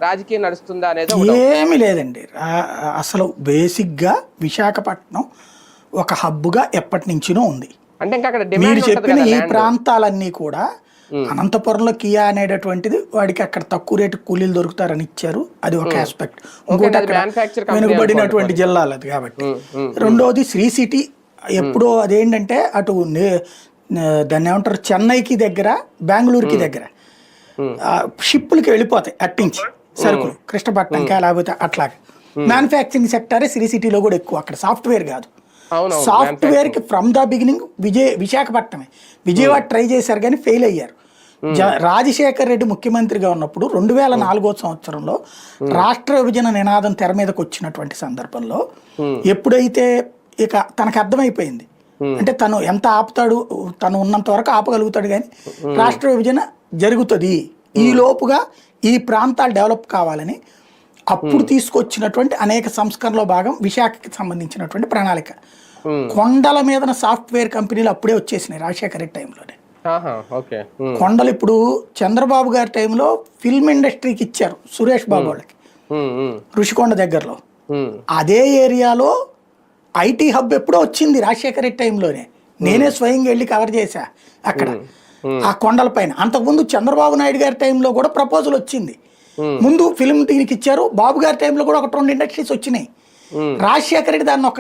రాజకీయం నడుస్తుందా అనేది ఏమీ లేదండి. అసలు బేసిక్గా విశాఖపట్నం ఒక హబ్గా ఎప్పటి నుంచినో ఉంది. అంటే ఇంకా అక్కడ మీరు చెప్పిన ఈ ప్రాంతాలన్నీ కూడా అనంతపురంలో కియా అనేటటువంటిది వాడికి అక్కడ తక్కువ రేటు కూలీలు దొరుకుతారని ఇచ్చారు. అది ఒక ఆస్పెక్ట్. ఇంకోటి వెనుకబడినటువంటి జిల్లాలు అది కాబట్టి. రెండోది శ్రీ సిటీ ఎప్పుడో అదేంటంటే అటు దాన్ని ఏమంటారు చెన్నైకి దగ్గర బెంగళూరుకి దగ్గర షిప్పులకి వెళ్ళిపోతాయి అట్టించి సరుకులు కృష్ణపట్నంకి లేకపోతే అట్లాగే. మ్యానుఫ్యాక్చరింగ్ సెక్టరే శ్రీ సిటీలో కూడా ఎక్కువ. అక్కడ సాఫ్ట్వేర్ కాదు, సాఫ్ట్వేర్ కి ఫ్రమ్ ద బిగినింగ్ విశాఖపట్నమే. విజయవాడ ట్రై చేశారు కానీ ఫెయిల్ అయ్యారు. రాజశేఖర్ రెడ్డి ముఖ్యమంత్రిగా ఉన్నప్పుడు 2004 సంవత్సరంలో రాష్ట్ర విభజన నినాదం తెర మీదకి వచ్చినటువంటి సందర్భంలో ఎప్పుడైతే ఇక తనకు అర్థమైపోయింది అంటే తను ఎంత ఆపుతాడు, తను ఉన్నంత వరకు ఆపగలుగుతాడు కానీ రాష్ట్ర విభజన జరుగుతుంది, ఈ లోపుగా ఈ ప్రాంతాలు డెవలప్ కావాలని అప్పుడు తీసుకొచ్చినటువంటి అనేక సంస్కరణలో భాగం విశాఖకి సంబంధించినటువంటి ప్రణాళిక. కొండల మీద సాఫ్ట్వేర్ కంపెనీలు అప్పుడే వచ్చేసినాయి రాజశేఖర రెడ్డి టైంలోనే. కొండలు ఇప్పుడు చంద్రబాబు గారి టైంలో ఫిల్మ్ ఇండస్ట్రీకి ఇచ్చారు సురేష్ బాబు వాళ్ళకి ఋషికొండ దగ్గరలో. అదే ఏరియాలో ఐటీ హబ్ ఎప్పుడో వచ్చింది రాజశేఖర రెడ్డి టైంలోనే. నేనే స్వయంగా వెళ్ళి కవర్ చేశా అక్కడ ఆ కొండల పైన. అంతకుముందు చంద్రబాబు నాయుడు గారి టైంలో కూడా ప్రపోజల్ వచ్చింది. ముందు ఫిల్మ్ దీనికి ఇచ్చారు. బాబు గారి టైంలో కూడా 1-2 ఇండస్ట్రీస్ వచ్చినాయి. రాజశేఖర రెడ్డి దాన్ని ఒక